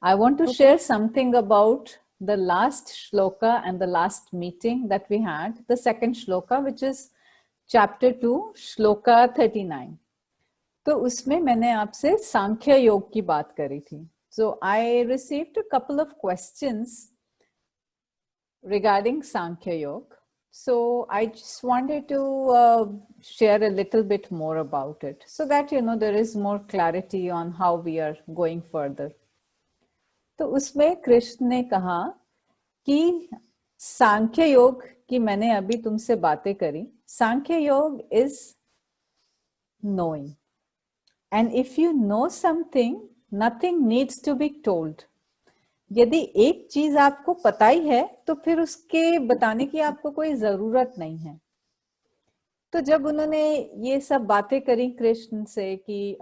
I want to Okay. share something about the last shloka and the last meeting that we had, the second shloka, which is chapter 2, shloka 39. तो उसमें मैंने आपसे सांख्य योग की बात करी थी. So I received a couple of questions regarding Sankhya Yoga. So I just wanted to share a little bit more about it so that, you know, there is more clarity on how we are going further. तो उसमें कृष्ण ने कहा कि सांख्य योग की मैंने अभी तुमसे बातें करी. सांख्य योग is knowing. And if you know something, nothing needs to be told. यदि एक चीज आपको पता ही है तो फिर उसके बताने की आपको कोई जरूरत नहीं है. तो जब उन्होंने ये सब बातें करी कृष्ण से कि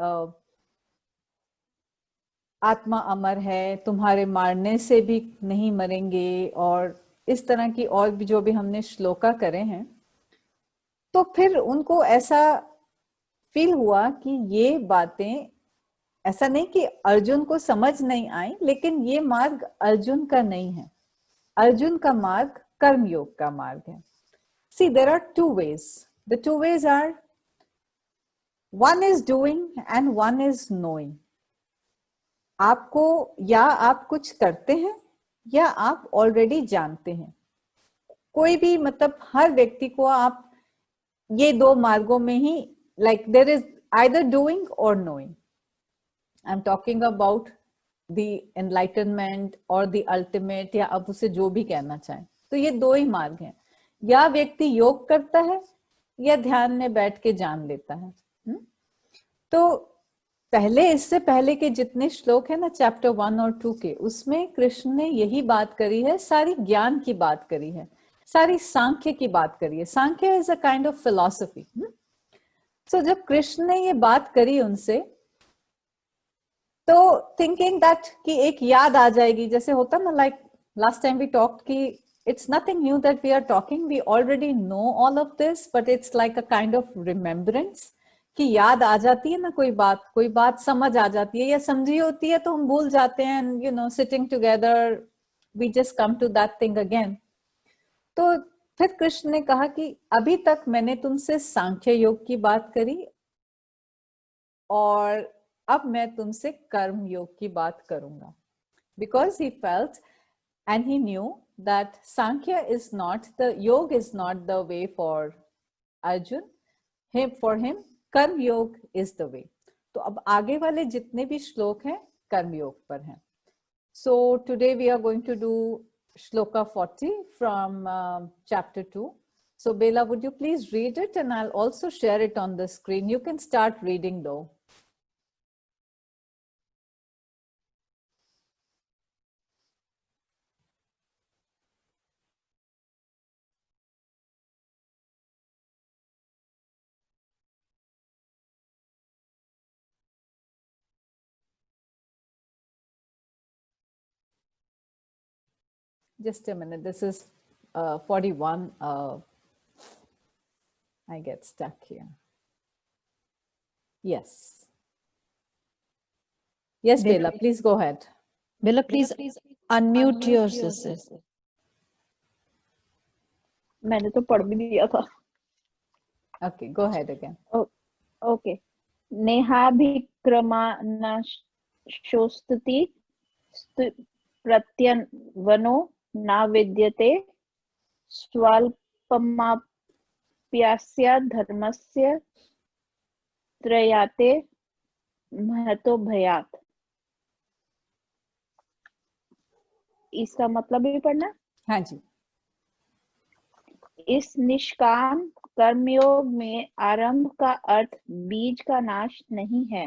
आत्मा अमर है, तुम्हारे मारने से भी नहीं मरेंगे, और इस तरह की और भी जो भी हमने श्लोका करे हैं, तो फिर उनको ऐसा फील हुआ कि ये बातें, ऐसा नहीं कि अर्जुन को समझ नहीं आई, लेकिन ये मार्ग अर्जुन का नहीं है. अर्जुन का मार्ग कर्म योग का मार्ग है. See, there are two ways. The two ways are, one is doing and one is knowing. आपको या आप कुछ करते हैं या आप ऑलरेडी जानते हैं. कोई भी, मतलब हर व्यक्ति को आप ये दो मार्गों में ही, like there is either doing or knowing. I'm talking about the enlightenment or the ultimate, या आप उसे जो भी कहना चाहें. तो ये दो ही मार्ग हैं. या व्यक्ति योग करता है या ध्यान में बैठ के जान लेता है. तो पहले, इससे पहले के जितने श्लोक है ना, चैप्टर 1 और 2 के, उसमें कृष्ण ने यही बात करी है, सारी ज्ञान की बात करी है, सारी सांख्य की बात करी है. Sankhya is a kind of philosophy. So जब कृष्ण ने ये बात करी उनसे, तो थिंकिंग दैट कि एक याद आ जाएगी, जैसे होता ना, like last time we talked कि it's nothing new that we are talking, we already know all of this, but it's like a kind of remembrance, कि याद आ जाती है ना, कोई बात समझ आ जाती है, या समझी होती है तो हम भूल जाते हैं, you know, sitting together we just come to that thing again. तो फिर कृष्ण ने कहा कि अभी तक मैंने तुमसे सांख्य योग की बात करी, और अब मैं तुमसे कर्म योग की बात करूंगा. Because he felt and he knew that Sankhya is not the, yoga is not the way for Arjun. For him, कर्म योग is the way. तो अब आगे वाले जितने भी श्लोक हैं कर्म योग पर हैं. So today we are going to do shloka 40 from chapter 2. So Bela, would you please read it, and I'll also share it on the screen. You can start reading though. Just a minute. This is 41. I get stuck here. Yes. Yes, Bela, please go ahead. Bella, please unmute yourself. मैंने तो पढ़ भी दिया था. Okay, go ahead again. Okay. नेहाभिक्रमानशोस्तुति प्रत्यन्वनो न विद्यते स्वल्पमाप्यस्य धर्मस्य त्रयाते महतो भयात्. इसका मतलब भी पढ़ना. हाँ जी. इस निष्काम कर्मयोग में आरंभ का अर्थ बीज का नाश नहीं है,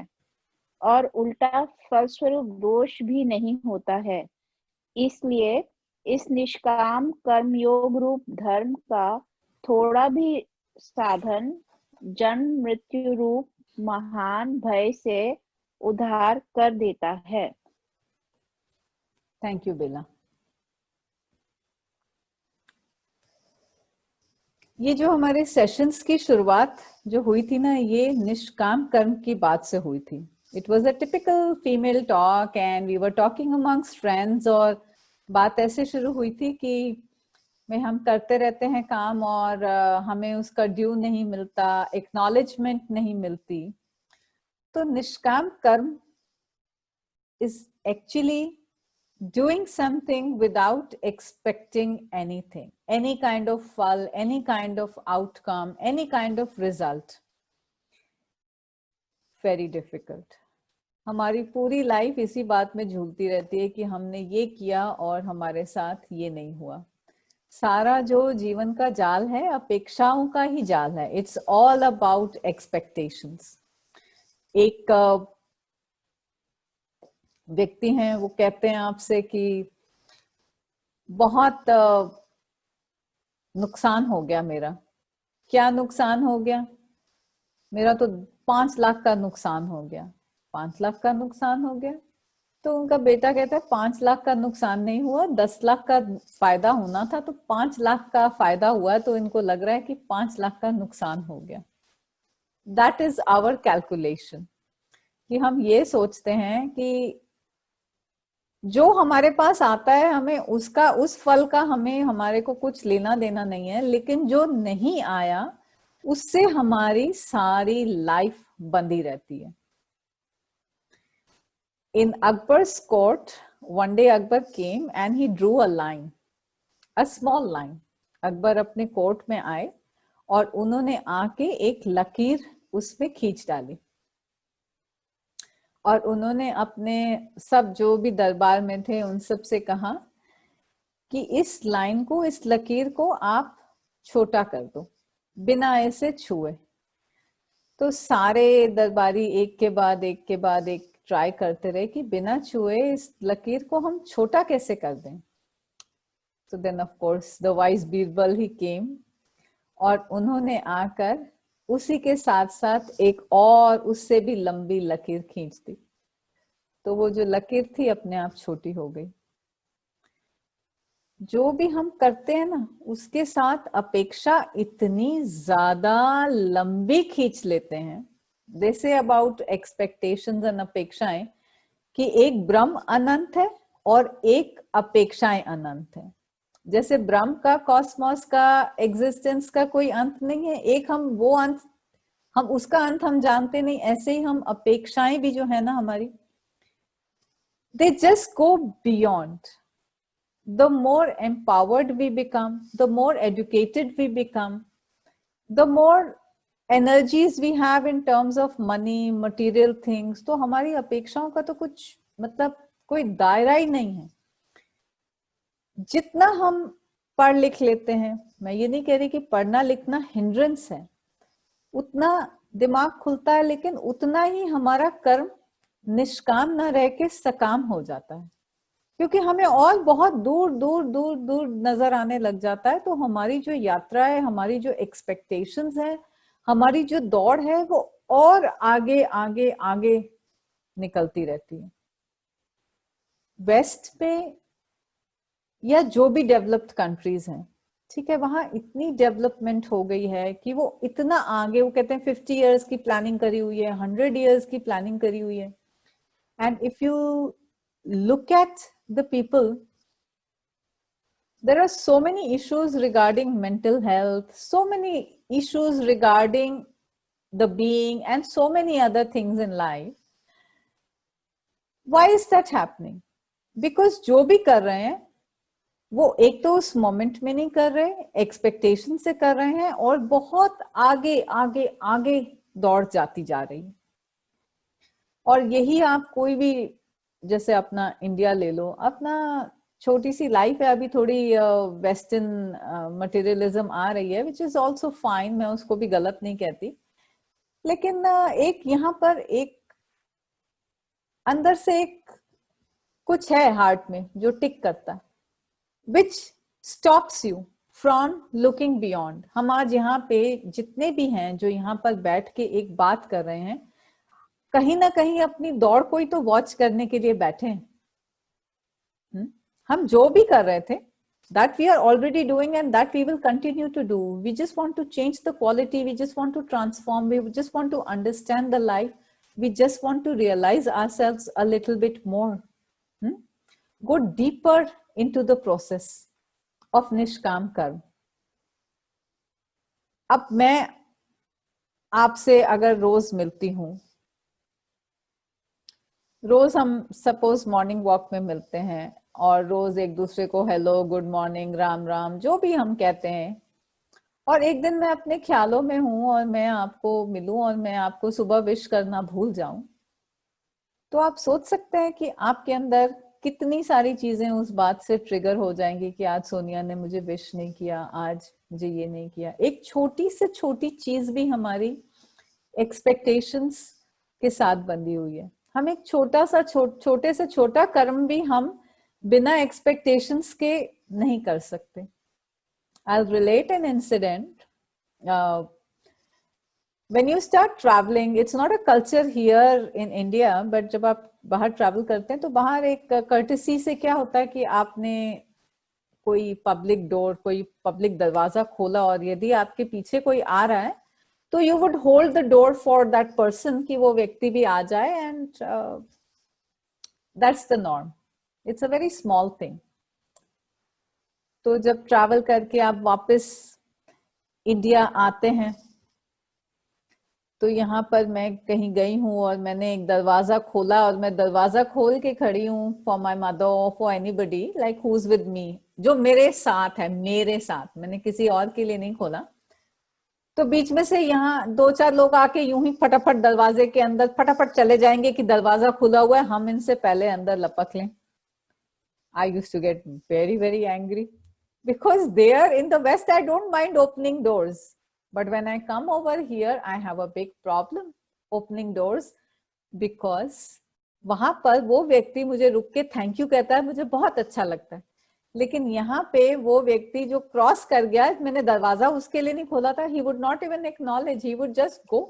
और उल्टा फलस्वरूप दोष भी नहीं होता है. इसलिए इस निष्काम कर्मयोग रूप धर्म का थोड़ा भी साधन जन्म मृत्यु रूप महान भय से उद्धार कर देता है. थैंक यू बेला. ये जो हमारे सेशंस की शुरुआत जो हुई थी ना, ये निष्काम कर्म की बात से हुई थी. It was a typical female talk and we were talking amongst friends, और बात ऐसे शुरू हुई थी कि हम करते रहते हैं काम और हमें उसका ड्यू नहीं मिलता, एक्नॉलेजमेंट नहीं मिलती। तो निष्काम कर्म is actually doing something without expecting anything, any kind of fall, any kind of outcome, any kind of result. Very difficult. हमारी पूरी लाइफ इसी बात में झूलती रहती है कि हमने ये किया और हमारे साथ ये नहीं हुआ। सारा जो जीवन का जाल है अपेक्षाओं का ही जाल है। It's all about expectations. एक व्यक्ति हैं, वो कहते हैं आपसे कि बहुत नुकसान हो गया मेरा। क्या नुकसान हो गया? मेरा तो 5 लाख का नुकसान हो गया। 5 लाख का नुकसान हो गया? तो उनका बेटा कहता है 5 लाख का नुकसान नहीं हुआ, 10 लाख का फायदा होना था, तो 5 लाख का फायदा हुआ, तो इनको लग रहा है कि 5 लाख का नुकसान हो गया। दैट इज आवर कैलकुलेशन, कि हम ये सोचते हैं कि जो हमारे पास आता है हमें उसका, उस फल का हमें, हमारे को कुछ लेना देना नहीं है, लेकिन जो नहीं आया उससे हमारी सारी लाइफ बंधी रहती है। In Akbar's court, one day Akbar came and he drew a line, a small line. Akbar अपने कोर्ट में आए और उन्होंने आके एक लकीर उसमें खींच डाली, और उन्होंने अपने सब जो भी दरबार में थे उन सब से कहा कि इस लाइन को, इस लकीर को आप छोटा कर दो बिना ऐसे छुए। तो सारे दरबारी एक के बाद एक के बाद एक ट्राई करते रहे कि बिना छुए इस लकीर को हम छोटा कैसे कर दें। तो then of course the wise Birbal ही केम, और उन्होंने आकर उसी के साथ साथ एक और उससे भी लंबी लकीर खींच दी। तो वो जो लकीर थी अपने आप छोटी हो गई। जो भी हम करते हैं ना, उसके साथ अपेक्षा इतनी ज्यादा लंबी खींच लेते हैं। They say about expectations and अपेक्षाएं कि एक ब्रह्म अनंत है और एक अपेक्षाएं अनंत है। जैसे ब्रह्म का, कॉस्मोस का, एग्जिस्टेंस का कोई अंत नहीं है, एक हम वो अंत, हम उसका अंत हम जानते नहीं। ऐसे ही हम अपेक्षाएं भी जो है ना हमारी, they just go beyond. The more empowered we become, the more educated we become, the more energies we have in terms of money, material things, तो हमारी अपेक्षाओं का तो कुछ मतलब कोई दायरा ही नहीं है। जितना हम पढ़ लिख लेते हैं, मैं ये नहीं कह रही कि पढ़ना लिखना हिंड्रेंस है, उतना दिमाग खुलता है, लेकिन उतना ही हमारा कर्म निष्काम न रह के सकाम हो जाता है, क्योंकि हमें और बहुत दूर दूर दूर दूर नजर आने लग जाता है। तो हमारी जो यात्रा है, हमारी जो एक्सपेक्टेशंस है, हमारी जो दौड़ है, वो और आगे आगे आगे निकलती रहती है। वेस्ट में या जो भी डेवलप्ड कंट्रीज हैं, ठीक है, वहां इतनी डेवलपमेंट हो गई है कि वो इतना आगे, वो कहते हैं 50 इयर्स की प्लानिंग करी हुई है, 100 इयर्स की प्लानिंग करी हुई है। And if you look at the people, there are so many issues regarding mental health, so many issues regarding the being, and so many other things in life. Why is that happening? Because जो भी कर रहे हैं वो एक तो उस moment में नहीं कर रहे, एक्सपेक्टेशन से कर रहे हैं, और बहुत आगे आगे आगे दौड़ जाती जा रही है। और यही आप कोई भी, जैसे अपना इंडिया ले लो, अपना छोटी सी लाइफ है, अभी थोड़ी वेस्टर्न मटेरियलिज्म आ रही है, विच इज ऑल्सो फाइन, मैं उसको भी गलत नहीं कहती, लेकिन एक यहाँ पर एक अंदर से एक कुछ है हार्ट में जो टिक करता है, which stops you from looking beyond. हम आज यहाँ पे जितने भी हैं जो यहाँ पर बैठ के एक बात कर रहे हैं, कहीं ना कहीं अपनी दौड़ को ही तो वॉच करने के लिए बैठे हैं। हम जो भी कर रहे थे, that we are already doing and that we will continue to do. We just want to change the quality, we just want to transform, we just want to understand the life we just want to realize ourselves a little bit more. Go deeper into the process of निष्काम कर्म. अब मैं आपसे अगर रोज मिलती हूं, रोज हम suppose morning walk में मिलते हैं और रोज एक दूसरे को hello, good morning, Ram Ram जो भी हम कहते हैं, और एक दिन मैं अपने ख्यालों में हूं और मैं आपको मिलूं और मैं आपको सुबह विश करना भूल जाऊं, तो आप सोच सकते हैं कि आपके अंदर कितनी सारी चीजें उस बात से ट्रिगर हो जाएंगी कि आज सोनिया ने मुझे विश नहीं किया, आज मुझे ये नहीं किया. एक छोटी से छोटी चीज भी हमारी एक्सपेक्टेशंस के साथ बंधी हुई है. हम एक छोटा सा छोटे से छोटा कर्म भी हम बिना एक्सपेक्टेशंस के नहीं कर सकते. I'll relate an incident. When you start traveling, it's not a culture here in India, but जब आप बाहर ट्रैवल करते हैं तो बाहर एक कर्टेसी से क्या होता है कि आपने कोई पब्लिक डोर, कोई पब्लिक दरवाजा खोला और यदि आपके पीछे कोई आ रहा है तो you would hold the door for that person कि वो व्यक्ति भी आ जाए, and that's the norm. It's a very small thing. तो जब ट्रैवल करके आप वापस इंडिया आते हैं तो यहाँ पर मैं कहीं गई हूँ और मैंने एक दरवाजा खोला और मैं दरवाजा खोल के खड़ी हूँ फॉर माई मदर और for anybody like who is with me, जो मेरे साथ है, मेरे साथ, मैंने किसी और के लिए नहीं खोला. तो बीच में से यहाँ दो चार लोग आके यूं ही फटाफट दरवाजे के अंदर फटाफट चले जाएंगे कि दरवाजा खुला हुआ है, हम इनसे पहले अंदर लपक लें. I used to get very, very angry because there in the West, I don't mind opening doors. But when I come over here, I have a big problem opening doors because वहां पर वो व्यक्ति मुझे रुक के thank you कहता है, मुझे बहुत अच्छा लगता है. लेकिन यहाँ पे वो व्यक्ति जो क्रॉस कर गया, मैंने दरवाजा उसके लिए नहीं खोला था, he would not even acknowledge, he would just go.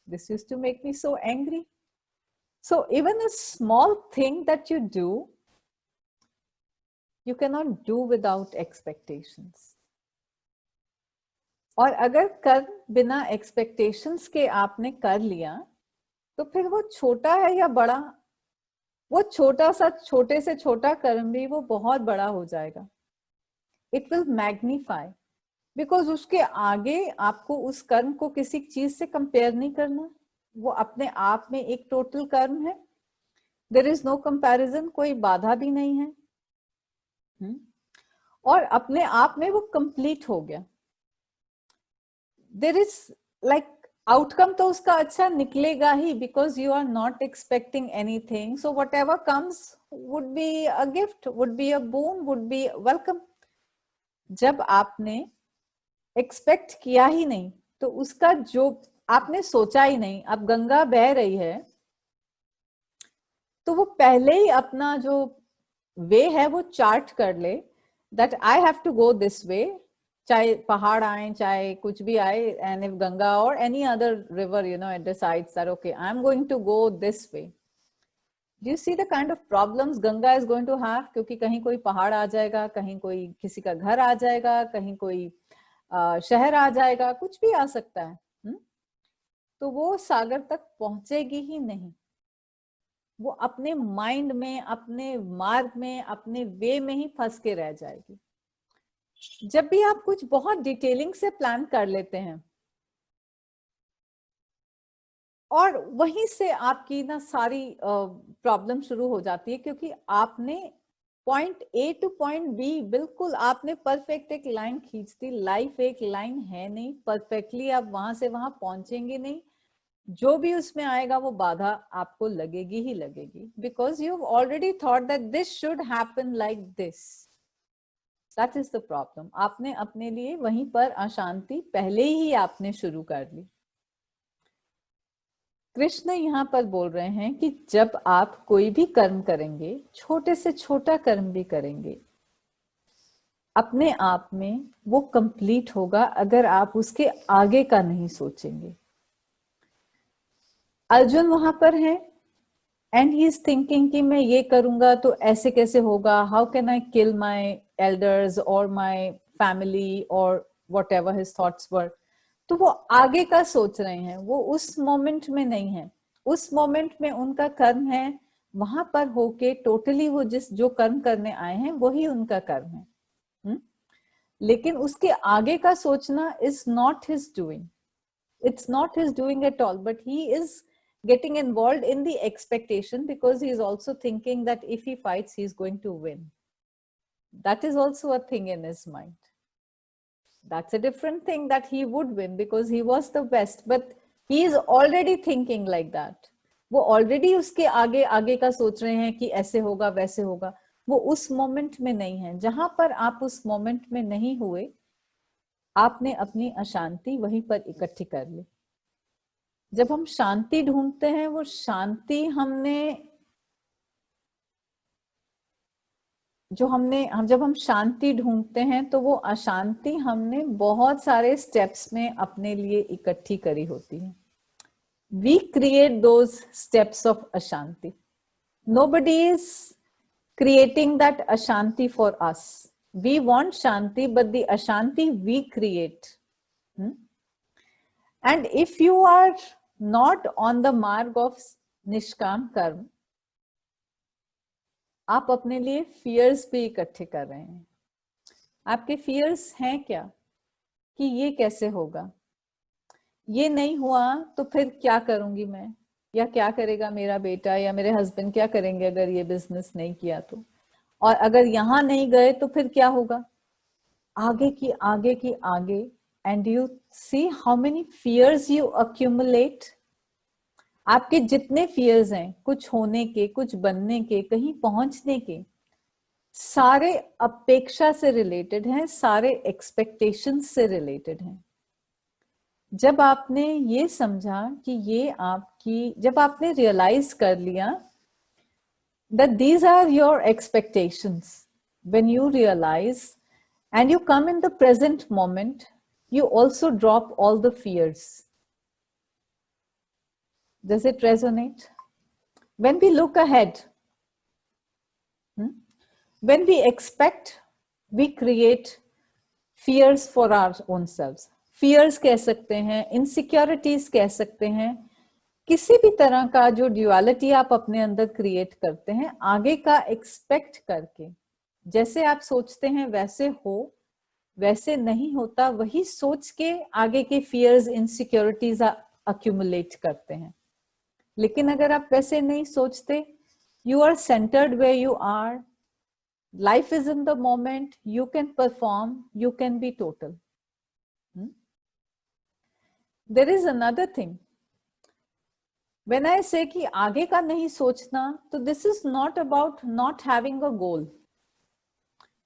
This used to make me so angry. So even a small thing that you do, you cannot do without expectations. और अगर कर्म बिना एक्सपेक्टेशंस के आपने कर लिया तो फिर वो छोटा है या बड़ा, वो छोटा सा छोटे से छोटा कर्म भी वो बहुत बड़ा हो जाएगा. इट विल मैग्नीफाई, बिकॉज उसके आगे आपको उस कर्म को किसी चीज से कंपेयर नहीं करना. वो अपने आप में एक टोटल कर्म है. देयर इज नो कंपैरिजन, कोई बाधा भी नहीं है. और अपने आप में वो कंप्लीट हो गया. देयर इज लाइक आउटकम तो उसका अच्छा निकलेगा ही, because you are not expecting anything. So whatever comes would be a gift, would be a boon, would be welcome. जब आपने एक्सपेक्ट किया ही नहीं तो उसका जो आपने सोचा ही नहीं, अब गंगा बह रही है तो वो पहले ही अपना जो वे है वो चार्ट कर ले, that I have to go this way, चाहे पहाड़ आए चाहे कुछ भी आए. एंड इफ गंगा और any other river it decides that okay, I am going to go this way. Do you see the kind of problems Ganga is going to have? क्योंकि कहीं कोई पहाड़ आ जाएगा, कहीं कोई किसी का घर आ जाएगा, कहीं कोई शहर आ जाएगा, कुछ भी आ सकता है. तो वो सागर तक पहुंचेगी ही नहीं. वो अपने माइंड में, अपने मार्ग में, अपने वे में ही फंस के रह जाएगी. जब भी आप कुछ बहुत डिटेलिंग से प्लान कर लेते हैं और वहीं से आपकी ना सारी प्रॉब्लम शुरू हो जाती है, क्योंकि आपने point A to point B बिल्कुल आपने परफेक्ट एक लाइन खींच दी. लाइफ एक लाइन है नहीं, परफेक्टली आप वहां से वहां पहुंचेंगे नहीं. जो भी उसमें आएगा वो बाधा आपको लगेगी ही लगेगी, because you have already thought that this should happen like this. That is the problem. आपने अपने लिए वहीं पर अशांति पहले ही आपने शुरू कर ली. कृष्ण यहाँ पर बोल रहे हैं कि जब आप कोई भी कर्म करेंगे, छोटे से छोटा कर्म भी करेंगे, अपने आप में वो कंप्लीट होगा अगर आप उसके आगे का नहीं सोचेंगे. अर्जुन वहां पर है एंड ही इज थिंकिंग कि मैं ये करूंगा तो ऐसे कैसे होगा, how can I kill my elders और माई फैमिली और वट एवर हिज थॉट्स वर. तो वो आगे का सोच रहे हैं, वो उस मोमेंट में नहीं है. उस मोमेंट में उनका कर्म है, वहां पर होके टोटली वो जो कर्म करने आए हैं वही उनका कर्म है। लेकिन उसके आगे का सोचना is not his doing, it's not his doing at all, but he is getting involved in the expectation because he is also thinking that if he fights he is going to win. That is also a thing in his mind. That's a different thing, that he would win because he was the best, but he is already thinking like that. वो already उसके आगे आगे का सोच रहे हैं कि ऐसे होगा वैसे होगा। वो उस मोमेंट में नहीं है। जहां पर आप उस मोमेंट में नहीं हुए, आपने अपनी अशांति वहीं पर इकट्ठी कर ली। जब हम शांति ढूंढते हैं, वो शांति जब हम शांति ढूंढते हैं तो वो अशांति हमने बहुत सारे स्टेप्स में अपने लिए इकट्ठी करी होती है। We create those steps of Ashanti. Nobody is creating that Ashanti for us. We want Shanti, but the Ashanti we create. And if you are not on the mark of निष्काम कर्म, आप अपने लिए फियर्स भी इकट्ठे कर रहे हैं। आपके फियर्स हैं क्या? कि ये कैसे होगा, ये नहीं हुआ तो फिर क्या करूंगी मैं, या क्या करेगा मेरा बेटा या मेरे हस्बैंड, क्या करेंगे अगर ये बिजनेस नहीं किया तो, और अगर यहां नहीं गए तो फिर क्या होगा, आगे की आगे की आगे। And you see how many fears you accumulate. आपके जितने फियर्स हैं, कुछ होने के, कुछ बनने के, कहीं पहुंचने के, सारे अपेक्षा से रिलेटेड हैं, सारे एक्सपेक्टेशंस से रिलेटेड हैं। जब आपने ये समझा कि ये आपकी, जब आपने रियलाइज कर लिया that these are your expectations, when you realize and you come in the present moment, you also drop all the fears. Does it resonate? When we look ahead, when we expect, we create fears for our own selves. Fears कह सकते हैं, insecurities कह सकते हैं, किसी भी तरह का जो ड्यूअलिटी आप अपने अंदर क्रिएट करते हैं, आगे का एक्सपेक्ट करके, जैसे आप सोचते हैं वैसे हो, वैसे नहीं होता, वही सोच के आगे के फियर्स, इनसिक्योरिटीज अक्यूमुलेट करते हैं। लेकिन अगर आप वैसे नहीं सोचते, you are centred where you are, life is in the moment, you can perform, you can be total. There is another thing, when I say कि आगे का नहीं सोचना, तो this is not about not having a goal.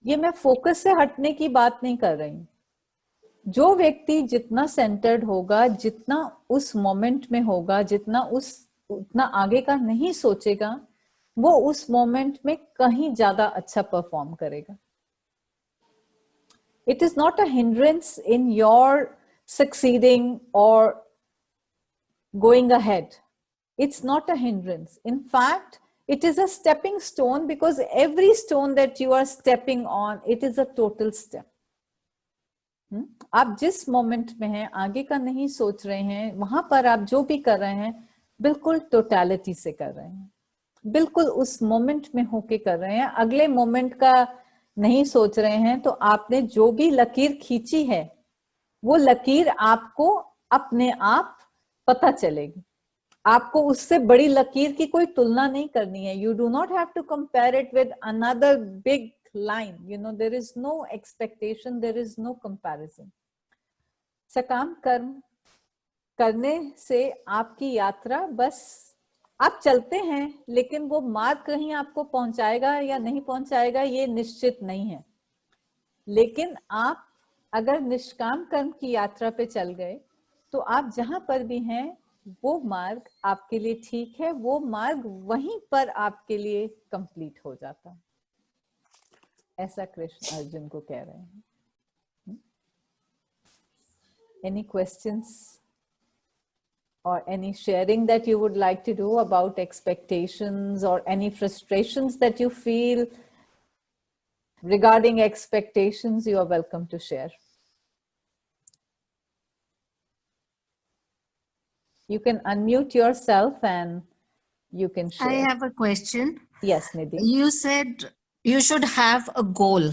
ये मैं focus से हटने की बात नहीं कर रही। जो व्यक्ति जितना सेंटर्ड होगा, जितना उस मोमेंट में होगा, उतना आगे का नहीं सोचेगा, वो उस मोमेंट में कहीं ज्यादा अच्छा परफॉर्म करेगा। It is not a hindrance in your succeeding or going ahead. It's not a hindrance. In fact, it is a stepping stone, because every stone that you are stepping on, it is a total step. आप जिस moment में हैं, आगे का नहीं सोच रहे हैं, वहां पर आप जो भी कर रहे हैं बिल्कुल टोटलिटी से कर रहे हैं, बिल्कुल उस मोमेंट में होके कर रहे हैं। अगले मोमेंट का नहीं सोच रहे हैं, तो आपने जो भी लकीर खींची है, वो लकीर आपको अपने आप पता चलेगी। आपको उससे बड़ी लकीर की कोई तुलना नहीं करनी है। You do not have to compare it with another big line. You know, there is no expectation, there is no comparison. सकाम कर्म करने से आपकी यात्रा, बस आप चलते हैं, लेकिन वो मार्ग कहीं आपको पहुंचाएगा या नहीं पहुंचाएगा ये निश्चित नहीं है। लेकिन आप अगर निष्काम कर्म की यात्रा पे चल गए, तो आप जहां पर भी हैं, वो मार्ग आपके लिए ठीक है, वो मार्ग वहीं पर आपके लिए कंप्लीट हो जाता है। ऐसा कृष्ण अर्जुन को कह रहे हैं। Any questions or any sharing that you would like to do about expectations, or any frustrations that you feel regarding expectations? You are welcome to share. You can unmute yourself and you can share. I have a question. Yes, Nidhi. You said you should have a goal.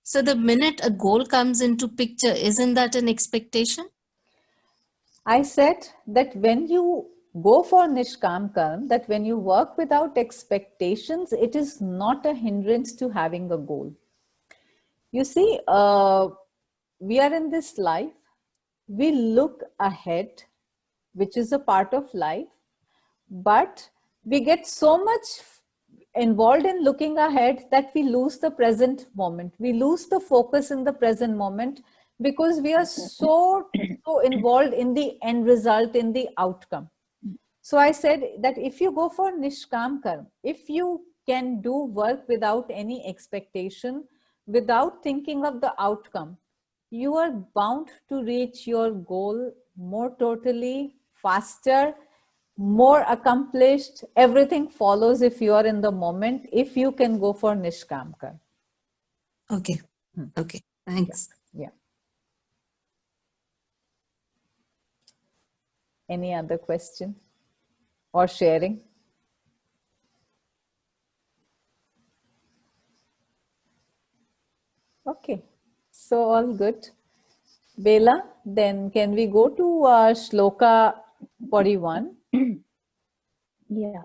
So the minute a goal comes into picture, isn't that an expectation? I said that when you go for Nishkam Karm, that when you work without expectations, it is not a hindrance to having a goal. You see, we are in this life, we look ahead, which is a part of life, but we get so much involved in looking ahead that we lose the present moment. We lose the focus in the present moment because we are so involved in the end result, in the outcome. So I said that if you go for Nishkam Karm, if you can do work without any expectation, without thinking of the outcome, you are bound to reach your goal more totally, faster, more accomplished. Everything follows if you are in the moment, if you can go for Nishkam Karm. Okay. Okay. Thanks. Yeah. Any other question or sharing? Okay, so all good. Bela, then can we go to Shloka 41? Yeah.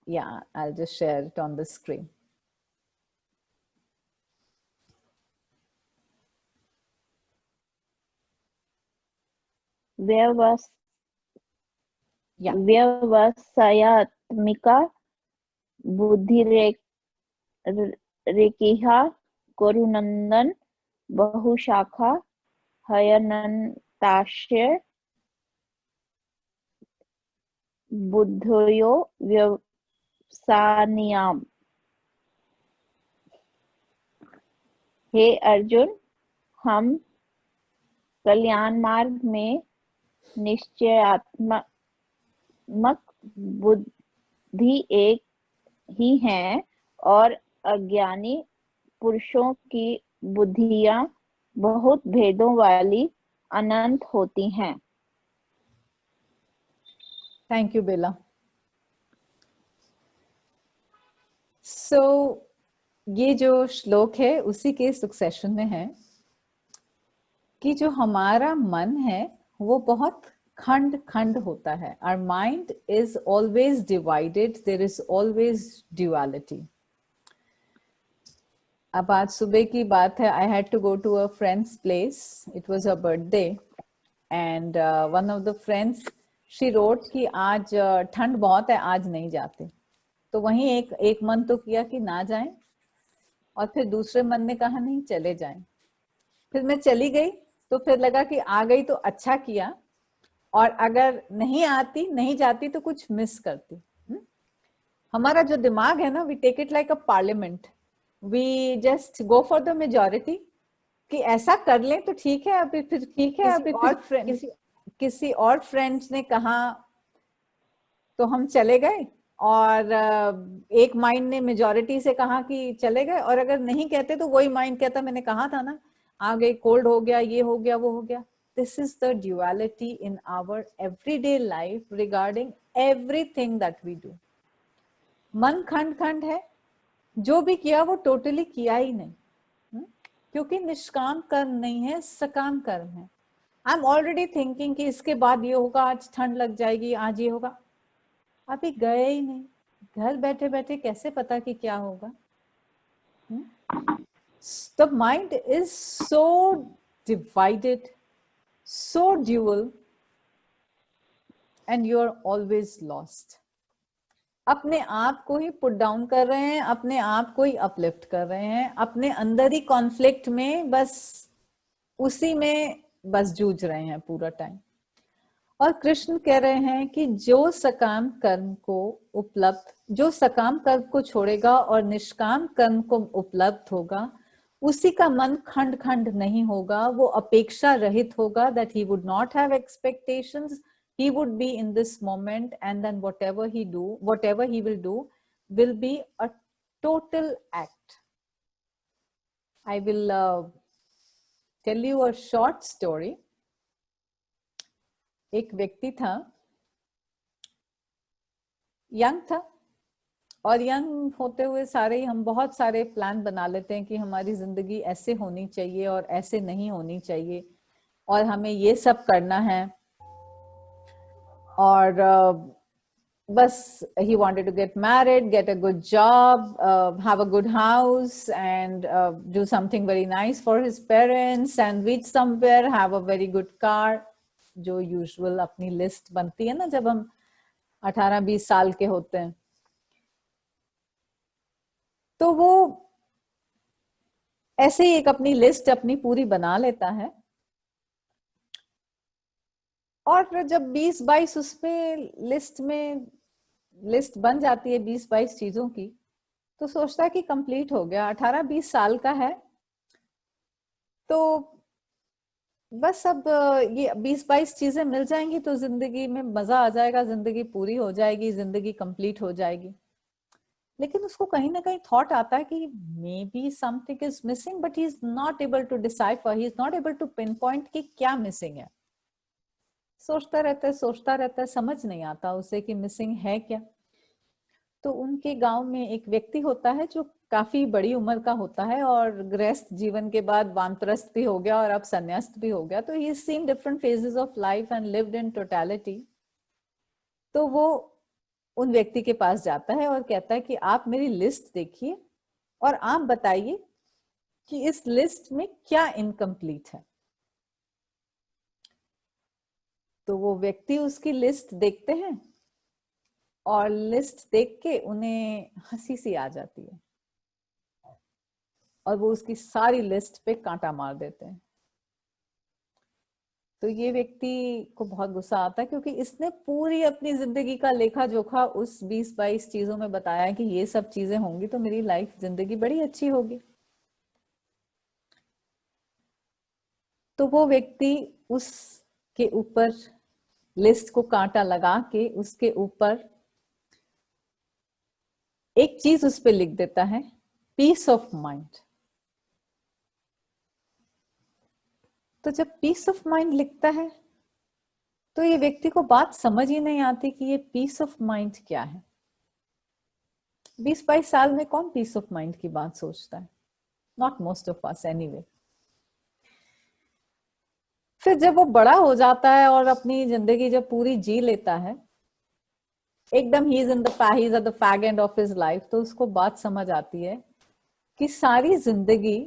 Yeah, I'll just share it on the screen. व्यवसायात्मिका बुद्धिरेकिहा कुरुनन्दन बहुशाखा हयनन्ताश्य बुद्धयो व्यवसानियाम। हे अर्जुन, हम कल्याण मार्ग में निश्चयात्मक बुद्धि एक ही हैं और अज्ञानी पुरुषों की बुद्धियां बहुत भेदों वाली अनंत होती हैं। Thank you, Bela. So, ये जो श्लोक है उसी के सुक्सेशन में है कि जो हमारा मन है वो बहुत खंड खंड होता है. Our mind is always divided. There is always duality. अब आज सुबह की बात है. I had to go to a friend's place. It was her birthday, and one of the friends, she wrote कि आज ठंड बहुत है, आज नहीं जाते. तो वहीं एक मन तो किया कि ना जाएं, और फिर दूसरे मन ने कहा नहीं चले जाएं. फिर मैं चली गई तो फिर लगा कि आ गई तो अच्छा किया, और अगर नहीं जाती तो कुछ मिस करती. हमारा जो दिमाग है ना, we take it like a parliament. We just go for the majority कि ऐसा कर लें तो ठीक है. अभी फिर ठीक है, अभी किसी और फ्रेंड्स ने कहा तो हम चले गए, और एक माइंड ने मेजॉरिटी से कहा कि चले गए, और अगर नहीं कहते तो वही माइंड कहता मैंने कहा था ना, आ गए, कोल्ड हो गया, ये हो गया, वो हो गया. This is the duality in our everyday life regarding everything that we do. मन खंड खंड है, जो भी किया वो टोटली किया ही नहीं, क्योंकि निष्काम कर्म नहीं है, सकाम कर्म है. आई एम ऑलरेडी थिंकिंग कि इसके बाद ये होगा, आज ठंड लग जाएगी, आज ये होगा. अभी गए ही नहीं, घर बैठे बैठे कैसे पता कि क्या होगा. The mind is so divided, so dual, and you are always lost. अपने आप को ही पुट डाउन कर रहे हैं, अपने आप को ही अपलिफ्ट कर रहे हैं, अपने अंदर ही कॉन्फ्लिक्ट में बस उसी में बस जूझ रहे हैं पूरा टाइम. और कृष्ण कह रहे हैं कि जो सकाम कर्म को छोड़ेगा और निष्काम कर्म को उपलब्ध होगा, उसी का मन खंड खंड नहीं होगा, वो अपेक्षा रहित होगा. that he would not have expectations, he would be in this moment, and then whatever he will do will be a total act. I will tell you a short story. एक व्यक्ति था यंग था, और young होते हुए सारे ही हम बहुत सारे प्लान बना लेते हैं कि हमारी जिंदगी ऐसे होनी चाहिए और ऐसे नहीं होनी चाहिए, और हमें ये सब करना है। और बस he wanted to get married, get a good job, have a good house, and do something very nice for his parents, and reach somewhere, have a very good car. जो यूजुअल अपनी लिस्ट बनती है ना जब हम 18-20 साल के होते हैं, तो वो ऐसे ही एक अपनी लिस्ट अपनी पूरी बना लेता है। और जब 20-22 उसमें लिस्ट बन जाती है 20-22 चीजों की, तो सोचता है कि कंप्लीट हो गया। 18-20 साल का है, तो बस अब ये 20-22 चीजें मिल जाएंगी तो जिंदगी में मजा आ जाएगा, जिंदगी पूरी हो जाएगी, जिंदगी कंप्लीट हो जाएगी। लेकिन उसको कहीं ना कहीं थॉट आता है कि maybe something is missing, but he is not able to decipher, he is not able to pinpoint कि क्या मिसिंग है। सोचता रहता है, समझ नहीं आता उसे कि मिसिंग है क्या। तो उनके गांव में एक व्यक्ति होता है जो काफी बड़ी उम्र का होता है, और गृहस्थ जीवन के बाद वानप्रस्थ भी हो गया और अब संन्यास्त भी हो गया। तो he seen different phases of life and lived in totality. तो वो उन व्यक्ति के पास जाता है और कहता है कि आप मेरी लिस्ट देखिए और आप बताइए कि इस लिस्ट में क्या इनकम्प्लीट है। तो वो व्यक्ति उसकी लिस्ट देखते हैं और लिस्ट देख के उन्हें हंसी सी आ जाती है, और वो उसकी सारी लिस्ट पे कांटा मार देते हैं। तो ये व्यक्ति को बहुत गुस्सा आता है, क्योंकि इसने पूरी अपनी जिंदगी का लेखा जोखा उस 20-22 चीजों में बताया कि ये सब चीजें होंगी तो मेरी लाइफ जिंदगी बड़ी अच्छी होगी। तो वो व्यक्ति उसके ऊपर लिस्ट को कांटा लगा के उसके ऊपर एक चीज उस पर लिख देता है, पीस ऑफ माइंड। तो जब पीस ऑफ माइंड लिखता है तो ये व्यक्ति को बात समझ ही नहीं आती कि ये पीस ऑफ माइंड क्या है। 20-22 साल में कौन पीस ऑफ माइंड की बात सोचता है? Not most of us anyway. फिर जब वो बड़ा हो जाता है और अपनी जिंदगी जब पूरी जी लेता है, एकदम he is at the fag end of his life, तो उसको बात समझ आती है कि सारी जिंदगी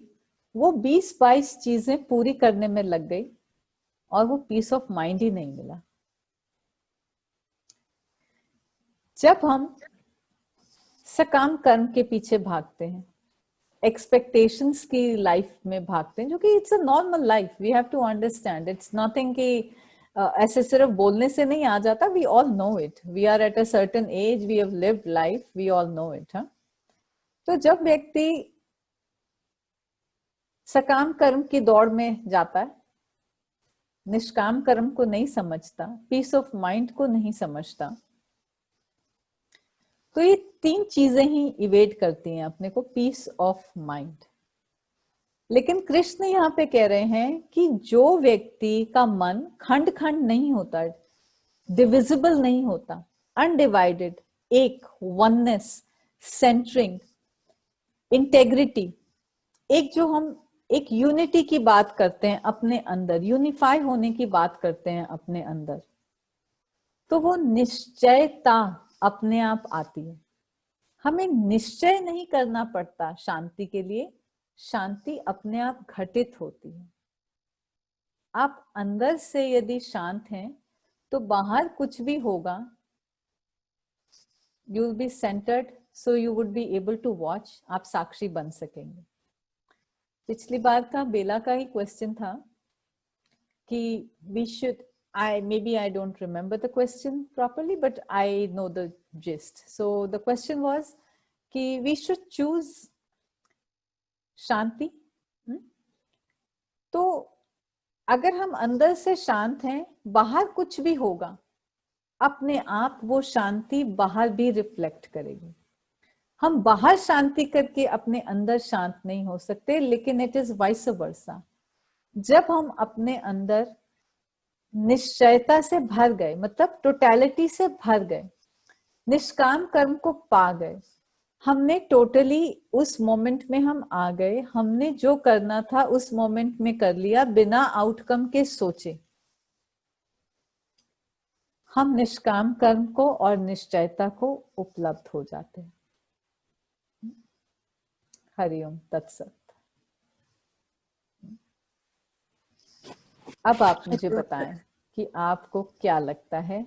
वो 20-22 चीजें पूरी करने में लग गई और वो पीस ऑफ माइंड ही नहीं मिला। जब हम सकाम कर्म के पीछे भागते हैं, एक्सपेक्टेशंस की लाइफ में भागते हैं, जो कि it's a normal life, we have to understand, it's nothing कि ऐसे सिर्फ बोलने से नहीं आ जाता। We all know it, we are at a certain age, we have lived life, we all know it. तो जब व्यक्ति सकाम कर्म की दौड़ में जाता है, निष्काम कर्म को नहीं समझता, पीस ऑफ माइंड को नहीं समझता, तो ये 3 चीजें ही इवेट करती हैं अपने को, पीस ऑफ माइंड। लेकिन कृष्ण यहाँ पे कह रहे हैं कि जो व्यक्ति का मन खंड खंड नहीं होता, डिविजिबल नहीं होता, अनडिवाइडेड, एक, वननेस, सेंटरिंग, इंटेग्रिटी, एक जो हम एक यूनिटी की बात करते हैं अपने अंदर, यूनिफाई होने की बात करते हैं अपने अंदर, तो वो निश्चयता अपने आप आती है। हमें निश्चय नहीं करना पड़ता शांति के लिए, शांति अपने आप घटित होती है। आप अंदर से यदि शांत हैं तो बाहर कुछ भी होगा, you will be centred, so you would be able to watch, आप साक्षी बन सकेंगे। पिछली बार का बेला का ही क्वेश्चन था कि we should, maybe I don't remember the question properly, but I know the gist. So the question was कि we should choose शांति। तो अगर हम अंदर से शांत हैं, बाहर कुछ भी होगा, अपने आप वो शांति बाहर भी रिफ्लेक्ट करेगी। हम बाहर शांति करके अपने अंदर शांत नहीं हो सकते, लेकिन इट इज वाइस वर्सा। जब हम अपने अंदर निश्चयता से भर गए, मतलब टोटलिटी से भर गए, निष्काम कर्म को पा गए, हमने टोटली उस मोमेंट में हम आ गए, हमने जो करना था उस मोमेंट में कर लिया बिना आउटकम के सोचे। हम निष्काम कर्म को और निश्चयता को उपलब्ध हो जाते हैं। हरिओम तत्सत। अब आप मुझे बताएं कि आपको क्या लगता है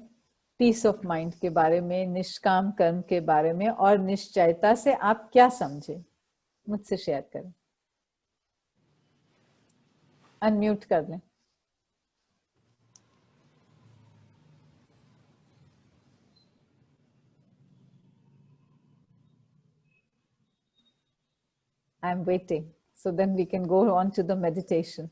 पीस ऑफ माइंड के बारे में, निष्काम कर्म के बारे में, और निश्चयता से आप क्या समझे, मुझसे शेयर करें। अनम्यूट कर लें। I'm waiting, so then we can go on to the meditation.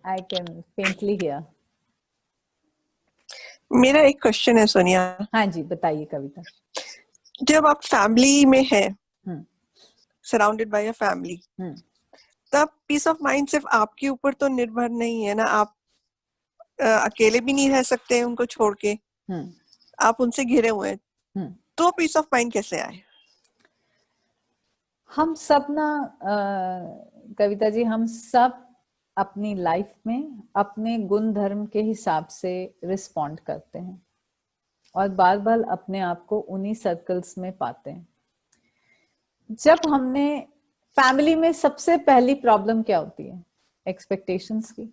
I can faintly hear. मेरा एक क्वेश्चन है सोनिया। हाँ जी, बताइए कविता। जब आप फैमिली में हैं, सराउंडेड बाय अ फैमिली, तब पीस ऑफ माइंड सिर्फ आपके ऊपर तो निर्भर नहीं है ना, आप अकेले भी नहीं रह सकते उनको छोड़ के, आप उनसे घिरे हुए हैं, तो पीस ऑफ माइंड कैसे आए? हम सब ना कविता जी, हम सब अपनी लाइफ में अपने गुण धर्म के हिसाब से रिस्पॉन्ड करते हैं और बार बार अपने आप को उन्हीं सर्कल्स में पाते हैं। जब हमने फैमिली में, सबसे पहली प्रॉब्लम क्या होती है? एक्सपेक्टेशंस की।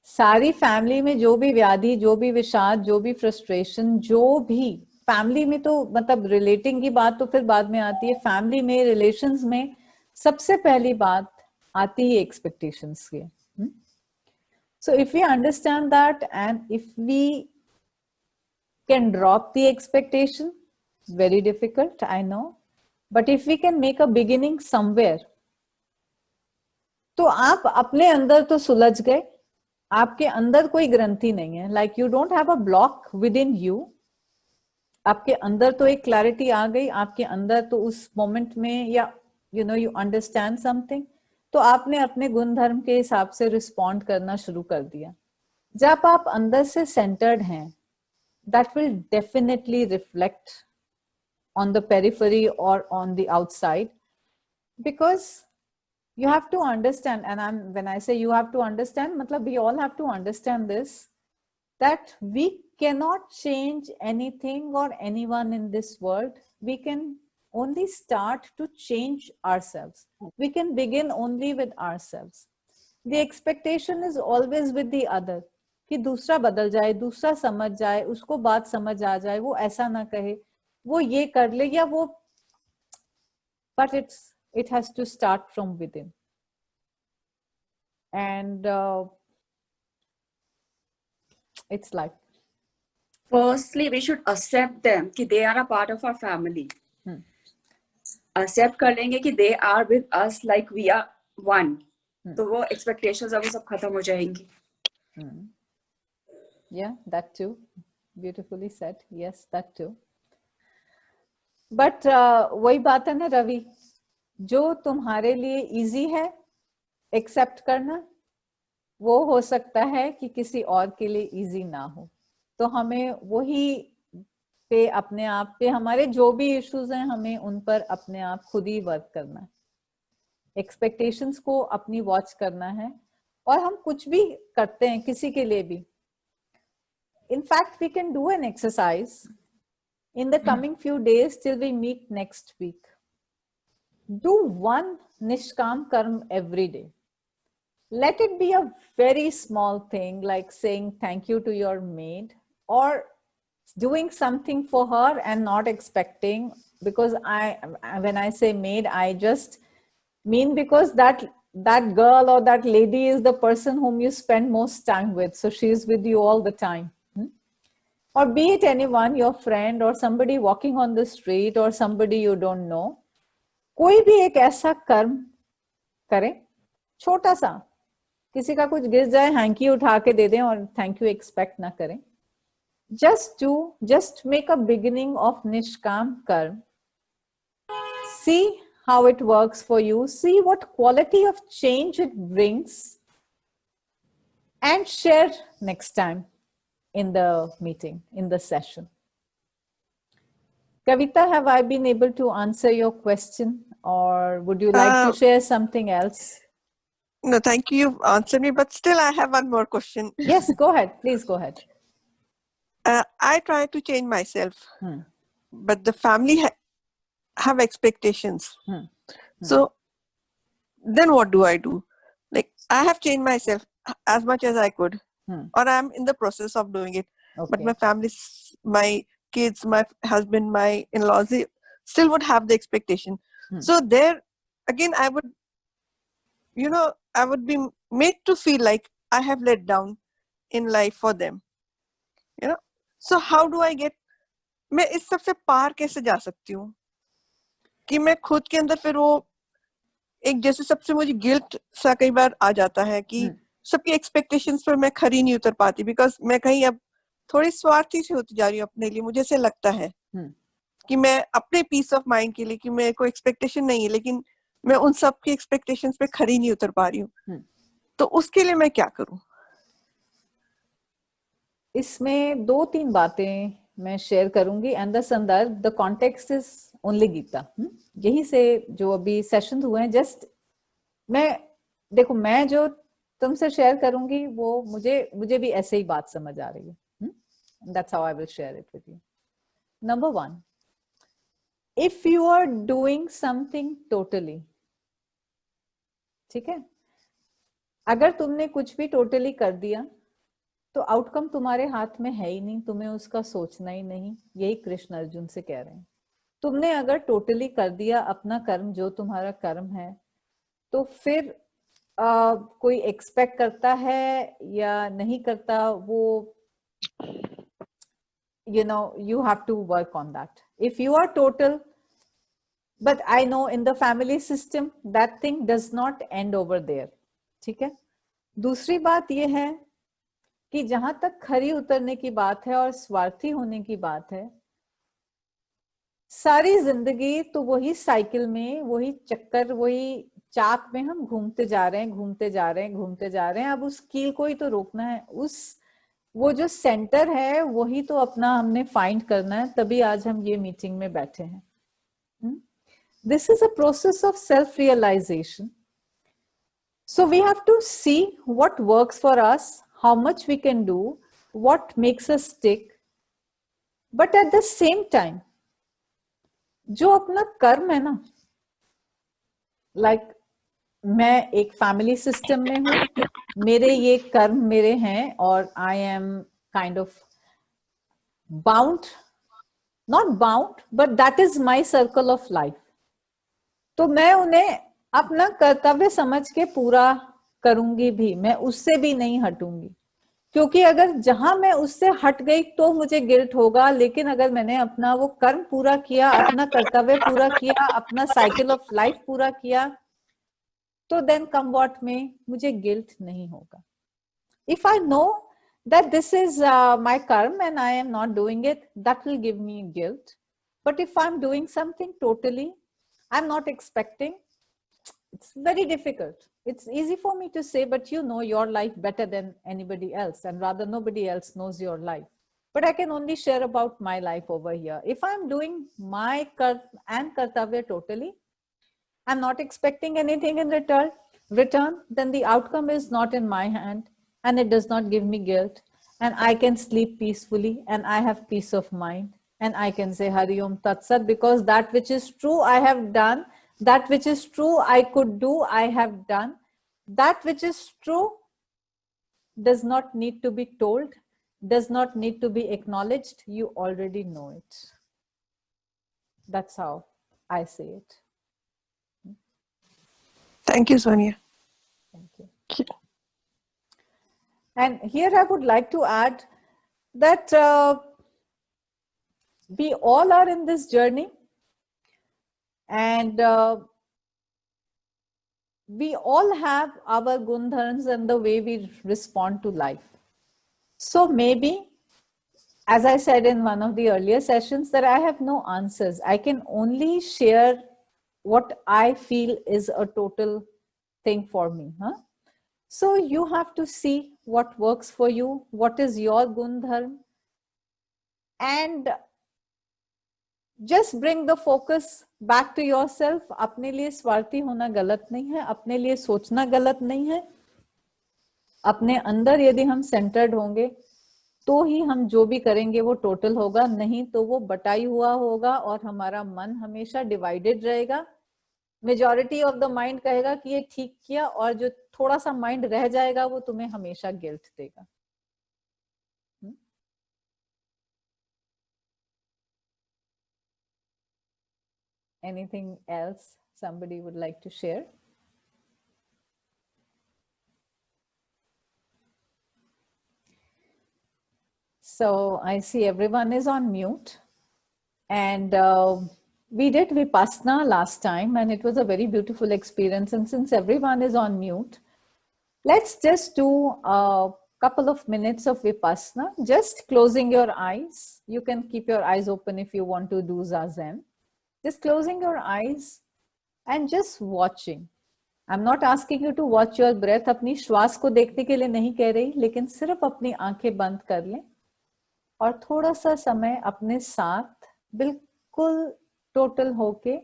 सारी फैमिली में जो भी व्याधि, जो भी विषाद, जो भी फ्रस्ट्रेशन, जो भी फैमिली में, तो मतलब रिलेटिंग की बात तो फिर बाद में आती है, फैमिली में, रिलेशंस में सबसे पहली बात आती है एक्सपेक्टेशंस की। So if we understand that and if we can drop the expectation, very difficult, I know, but if we can make a beginning somewhere, तो आप अपने अंदर तो सुलझ गए, आपके अंदर कोई ग्रंथि नहीं है, like you don't have a block within you, आपके अंदर तो एक क्लैरिटी आ गई, आपके अंदर तो उस मोमेंट में, या you know you understand something, तो आपने अपने गुण धर्म के हिसाब से रिस्पॉन्ड करना शुरू कर दिया। जब आप अंदर से सेंटर्ड हैं, that will definitely reflect on the periphery or on the outside, because you have to understand, and when I say you have to understand, matlab we all have to understand this, that we cannot change anything or anyone in this world. We can only start to change ourselves. We can begin only with ourselves. The expectation is always with the other, कि दूसरा बदल जाए, दूसरा समझ जाए, उसको बात समझ आ जाए, वो ऐसा ना कहे, वो ये कर ले, या वो, but it has to start from within. And it's like, firstly we should accept them कि they are a part of our family. accept कर लेंगे कि they are with us like we are one, तो वो expectations अब सब खत्म हो जाएंगी। Yeah, that too, beautifully said. Yes, that too. But वही बात है ना रवि, जो तुम्हारे लिए इजी है एक्सेप्ट करना, वो हो सकता है कि किसी और के लिए इजी ना हो, तो हमें वही पे, अपने आप पे, हमारे जो भी इश्यूज हैं, हमें उन पर अपने आप खुद ही वर्क करना है, एक्सपेक्टेशंस को अपनी वॉच करना है। और हम कुछ भी करते हैं किसी के लिए भी, in fact we can do an exercise in the coming few days till we meet next week. Do one nishkam karm every day. Let it be a very small thing, like saying thank you to your maid, or doing something for her and not expecting, because when I say maid, I just mean because that girl or that lady is the person whom you spend most time with, so she is with you all the time. Or be it anyone, your friend or somebody walking on the street or somebody you don't know, कोई भी एक ऐसा कर्म करें, छोटा सा, किसी का कुछ गिर जाए, हैंकी उठा के दे दें और थैंक यू एक्सपेक्ट ना करें। just make a beginning of nishkam karm. See how it works for you. See what quality of change it brings and share next time in the meeting, in the session. Kavita, have I been able to answer your question, or would you like to share something else? No, thank you. You've answered me, but still I have one more question. Yes, go ahead. Please go ahead. I try to change myself, but the family have expectations. So then what do I do? Like, I have changed myself as much as I could, or I'm in the process of doing it. Okay. But my family, my kids, my husband, my in-laws, they still would have the expectation. So there, again, I would, I would be made to feel like I have let down in life for them. So how do I get, मैं इस सब से पार कैसे जा सकती हूँ कि मैं खुद के अंदर फिर वो एक जैसे सबसे मुझे गिल्ट सा कई बार आ जाता है कि सबकी एक्सपेक्टेशंस पर मैं खरी नहीं उतर पाती, बिकॉज मैं कहीं अब थोड़ी स्वार्थी से होती जा रही हूँ अपने लिए. मुझे ऐसे लगता है कि मैं अपने पीस ऑफ माइंड के लिए, कि मेरे को एक्सपेक्टेशन नहीं है लेकिन मैं उन सब की एक्सपेक्टेशंस पे खरी नहीं उतर पा रही हूँ. तो उसके लिए मैं क्या करूँ? इसमें 2-3 बातें मैं शेयर करूंगी. एंड द संदर्भ, the context is only Gita. यही से जो अभी सेशन हुए हैं, जस्ट मैं जो तुमसे शेयर करूंगी वो मुझे भी ऐसे ही बात समझ आ रही है. That's how I will share it with you. Number 1, if you are doing something totally, ठीक है, अगर तुमने कुछ भी टोटली कर दिया तो आउटकम तुम्हारे हाथ में है ही नहीं, तुम्हें उसका सोचना ही नहीं. यही कृष्ण अर्जुन से कह रहे हैं. तुमने अगर टोटली कर दिया अपना कर्म, जो तुम्हारा कर्म है, तो फिर कोई एक्सपेक्ट करता है या नहीं करता, वो you have to work on that. If you are total, but I know in the family system that thing does not end over there. ठीक है. दूसरी बात ये है कि जहां तक खरी उतरने की बात है और स्वार्थी होने की बात है, सारी जिंदगी तो वही साइकिल में, वही चक्कर, वही चाक में हम घूमते जा रहे हैं. अब उस कील को ही तो रोकना है. वो जो सेंटर है वही तो अपना हमने फाइंड करना है. तभी आज हम ये मीटिंग में बैठे हैं. This is a process of self realisation. So we have to see what works for us, how much we can do, what makes us stick. But at the same time, जो अपना कर्म है ना, like मैं एक family system में हूँ, मेरे ये कर्म मेरे हैं और I am kind of bound, not bound, but that is my circle of life. तो मैं उन्हें अपना कर्तव्य समझ के पूरा करूंगी भी, मैं उससे भी नहीं हटूंगी. क्योंकि अगर जहां मैं उससे हट गई तो मुझे गिल्ट होगा, लेकिन अगर मैंने अपना वो कर्म पूरा किया, अपना कर्तव्य पूरा किया, अपना साइकिल ऑफ लाइफ पूरा किया, तो देन कम व्हाट में मुझे गिल्ट नहीं होगा. If I know that this is my karma and I am not doing it, that will give me guilt. But if I'm doing something totally, I'm not expecting, it's very difficult. It's easy for me to say, but you know your life better than anybody else, and rather nobody else knows your life. But I can only share about my life over here. If I'm doing my karma and kartavya totally, I'm not expecting anything in return, then the outcome is not in my hand and it does not give me guilt, and I can sleep peacefully and I have peace of mind and I can say Hari Om Tat Sat, because that which is true I have done, that which is true I could do, I have done. That which is true does not need to be told, does not need to be acknowledged. You already know it. That's how I say it. Thank you, Sonia. Thank you. And here I would like to add that we all are in this journey, and we all have our gundharms and the way we respond to life. So maybe, as I said in one of the earlier sessions, that I have no answers. I can only share what I feel is a total thing for me. Huh? So you have to see what works for you, what is your gundharm, and just bring the focus back to yourself. अपने लिए स्वार्थी होना गलत नहीं है, अपने लिए सोचना गलत नहीं है. अपने अंदर यदि हम सेंटर्ड होंगे तो ही हम जो भी करेंगे वो टोटल होगा, नहीं तो वो बटाई हुआ होगा और हमारा मन हमेशा डिवाइडेड रहेगा. मेजॉरिटी ऑफ द माइंड कहेगा कि ये ठीक किया, और जो थोड़ा सा माइंड रह जाएगा वो तुम्हें हमेशा गिल्ट देगा. Anything else somebody would like to share? So I see everyone is on mute, and we did Vipassana last time and it was a very beautiful experience. And since everyone is on mute, let's just do a couple of minutes of Vipassana, just closing your eyes. You can keep your eyes open if you want to do Zazen. Just closing your eyes and just watching. I'm not asking you to watch your breath. अपनी श्वास को देखने के लिए नहीं कह रही, लेकिन सिर्फ अपनी आंखें बंद कर लें और थोड़ा सा समय अपने साथ बिल्कुल टोटल होके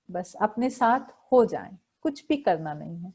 बस अपने साथ हो जाएं. कुछ भी करना नहीं है.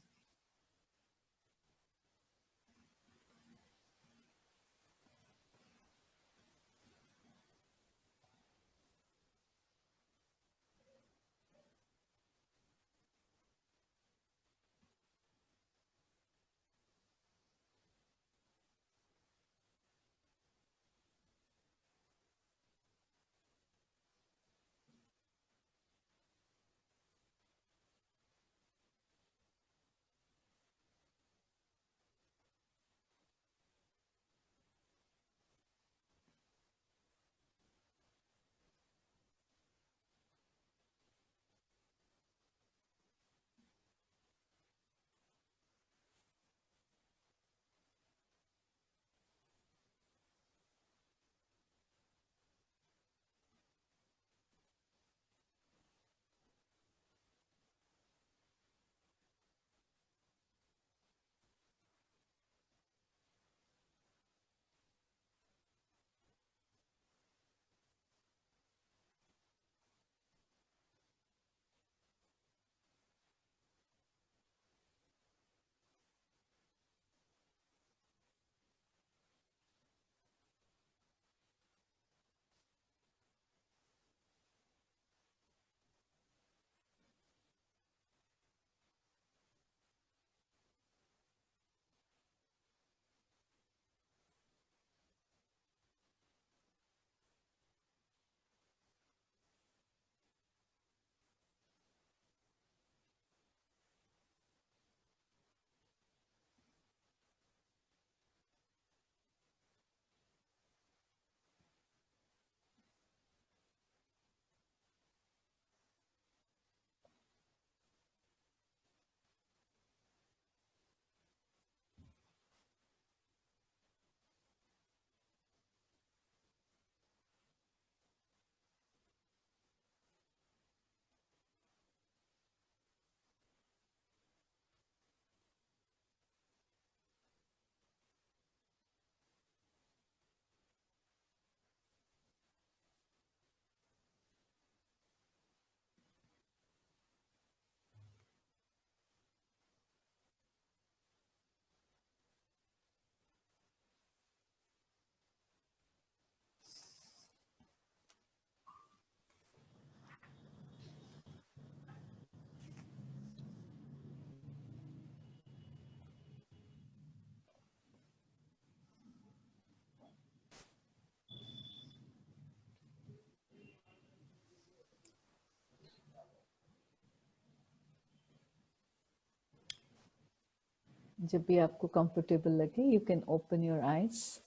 जब भी आपको कंफर्टेबल लगे, you can open your eyes.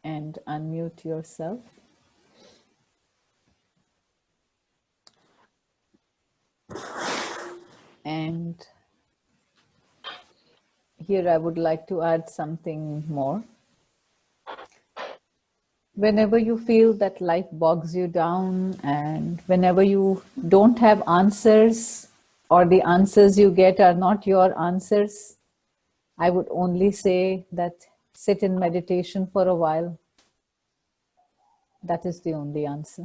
And unmute yourself. And here I would like to add something more. Whenever you feel that life bogs you down, and whenever you don't have answers, or the answers you get are not your answers, I would only say that sit in meditation for a while. That is the only answer.